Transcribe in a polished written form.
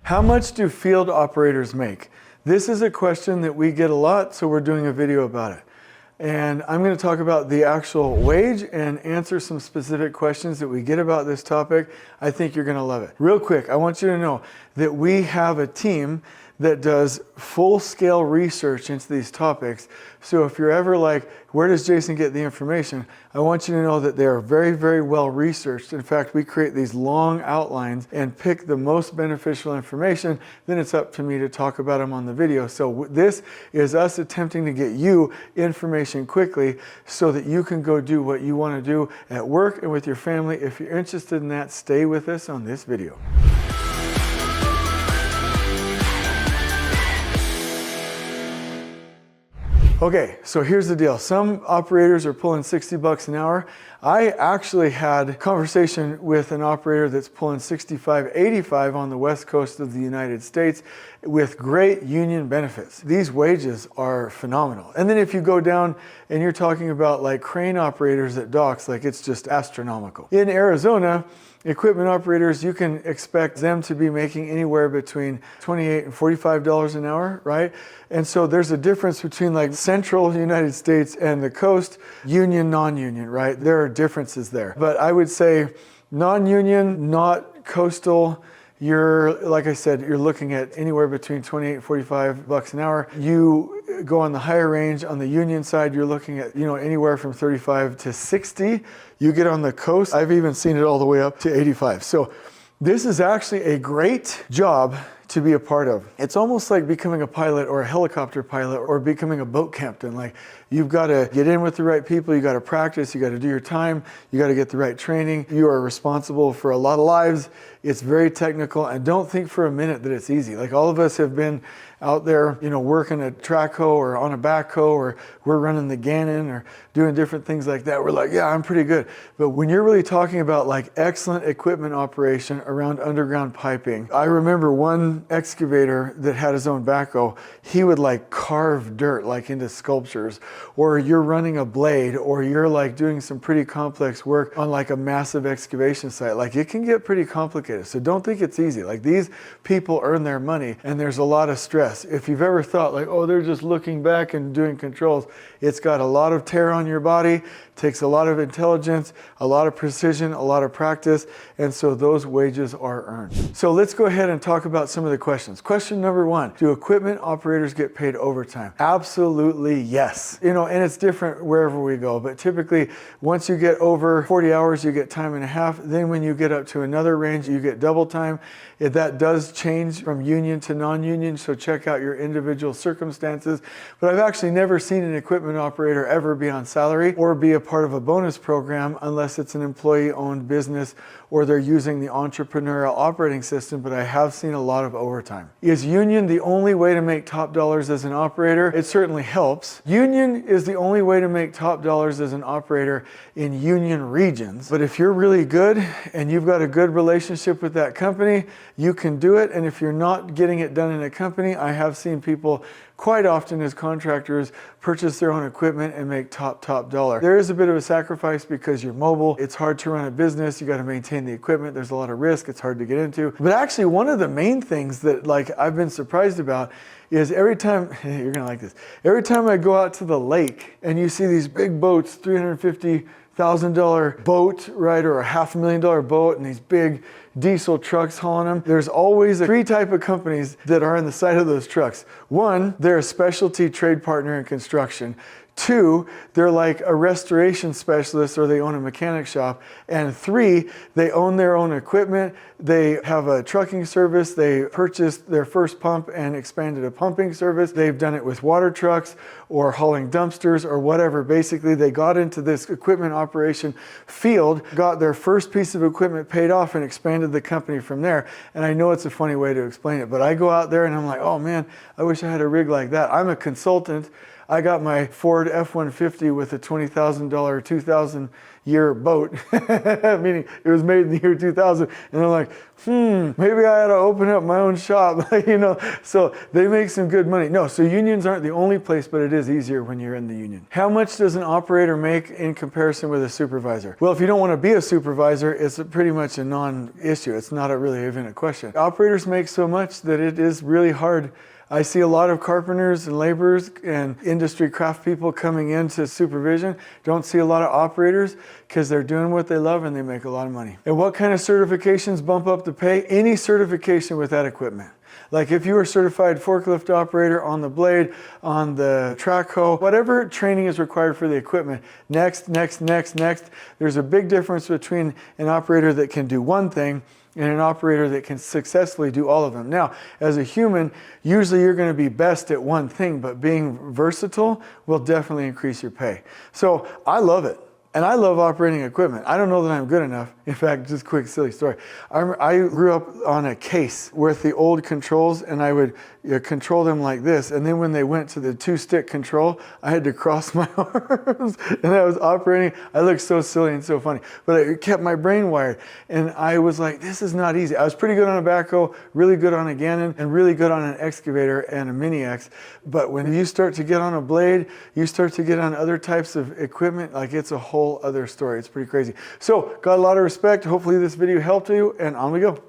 How much do field operators make? This is a question that we get a lot, so we're doing a video about it. And I'm going to talk about the actual wage and answer some specific questions that we get about this topic. I think you're going to love it. Real quick, I want you to know that we have a team that does full-scale research into these topics. So if you're ever like, where does Jason get the information? I want you to know that they are very, very well researched. In fact, we create these long outlines and pick the most beneficial information. Then it's up to me to talk about them on the video. So this is us attempting to get you information quickly so that you can go do what you want to do at work and with your family. If you're interested in that, stay with us on this video. Okay, so here's the deal. Some operators are pulling 60 bucks an hour. I actually had a conversation with an operator that's pulling 65, 85 on the west coast of the United States with great union benefits. These wages are phenomenal. And then if you go down and you're talking about like crane operators at docks, like it's just astronomical. In Arizona, equipment operators, you can expect them to be making anywhere between $28 and $45 an hour, right? And so there's a difference between like central United States and the coast, union, non-union, right? There are differences there. But I would say non-union, not coastal, you're, like I said, you're looking at anywhere between 28 and 45 bucks an hour. You go on the higher range. On the union side, you're looking at, anywhere from 35 to 60. You get on the coast, I've even seen it all the way up to 85. So this is actually a great job to be a part of. It's almost like becoming a pilot or a helicopter pilot or becoming a boat captain. Like, you've got to get in with the right people, you got to practice, you got to do your time, you got to get the right training. You are responsible for a lot of lives. It's very technical, and don't think for a minute that it's easy. Like, all of us have been out there, working a track hoe or on a backhoe, or we're running the Gannon or doing different things like that. We're like, yeah, I'm pretty good. But when you're really talking about like excellent equipment operation around underground piping, I remember one excavator that had his own backhoe. He would like carve dirt like into sculptures, or you're running a blade, or you're like doing some pretty complex work on like a massive excavation site. Like, it can get pretty complicated. So don't think it's easy. Like, these people earn their money, and there's a lot of stress. If you've ever thought like, oh, they're just looking back and doing controls, it's got a lot of tear on your body, takes a lot of intelligence, a lot of precision, a lot of practice, and so those wages are earned. So let's go ahead and talk about some of the questions. Question number one, do equipment operators get paid overtime? Absolutely yes. And it's different wherever we go, but typically once you get over 40 hours, you get time and a half. Then when you get up to another range, you get double time. That does change from union to non-union, so check out your individual circumstances. But I've actually never seen an equipment operator ever be on salary or be a part of a bonus program unless it's an employee-owned business or they're using the entrepreneurial operating system, but I have seen a lot of overtime. Is union the only way to make top dollars as an operator? It certainly helps. Union is the only way to make top dollars as an operator in union regions. But if you're really good and you've got a good relationship with that company, you can do it. And if you're not getting it done in a company, I have seen people quite often as contractors purchase their own equipment and make top dollar. There is a bit of a sacrifice because you're mobile. It's hard to run a business. You got to maintain the equipment. There's a lot of risk. It's hard to get into. But actually, one of the main things that I've been surprised about is every time, you're gonna like this, every time I go out to the lake and you see these big boats, $350,000 boat, right, or a $500,000 boat, and these big diesel trucks hauling them. There's always three type of companies that are on the side of those trucks. One, they're a specialty trade partner in construction. Two, they're like a restoration specialist or they own a mechanic shop. And three, they own their own equipment. They have a trucking service. They purchased their first pump and expanded a pumping service. They've done it with water trucks or hauling dumpsters or whatever. Basically, they got into this equipment operation field, got their first piece of equipment paid off and expanded the company from there. And I know it's a funny way to explain it, but I go out there and I'm like, oh man, I wish I had a rig like that. I'm a consultant. I got my Ford F-150 with a $20,000, 2,000 year boat, meaning it was made in the year 2000. And I'm like, maybe I ought to open up my own shop, you know. So they make some good money. No, so unions aren't the only place, but it is easier when you're in the union. How much does an operator make in comparison with a supervisor? Well, if you don't want to be a supervisor, it's pretty much a non-issue. It's not really even a question. Operators make so much that it is really hard. I see a lot of carpenters and laborers and industry craft people coming into supervision. Don't see a lot of operators because they're doing what they love and they make a lot of money. And what kind of certifications bump up the pay? Any certification with that equipment. Like if you were certified forklift operator on the blade, on the track hoe, whatever training is required for the equipment, next. There's a big difference between an operator that can do one thing and an operator that can successfully do all of them. Now, as a human, usually you're going to be best at one thing, but being versatile will definitely increase your pay. So I love it. And I love operating equipment. I don't know that I'm good enough. In fact, just a quick silly story. I grew up on a case with the old controls, and I would control them like this. And then when they went to the 2-stick control, I had to cross my arms, and I was operating. I looked so silly and so funny, but it kept my brain wired. And I was like, this is not easy. I was pretty good on a backhoe, really good on a Gannon, and really good on an excavator and a Mini X. But when you start to get on a blade, you start to get on other types of equipment, like it's a whole other story. It's pretty crazy. So got a lot of respect. Hopefully this video helped you, and on we go.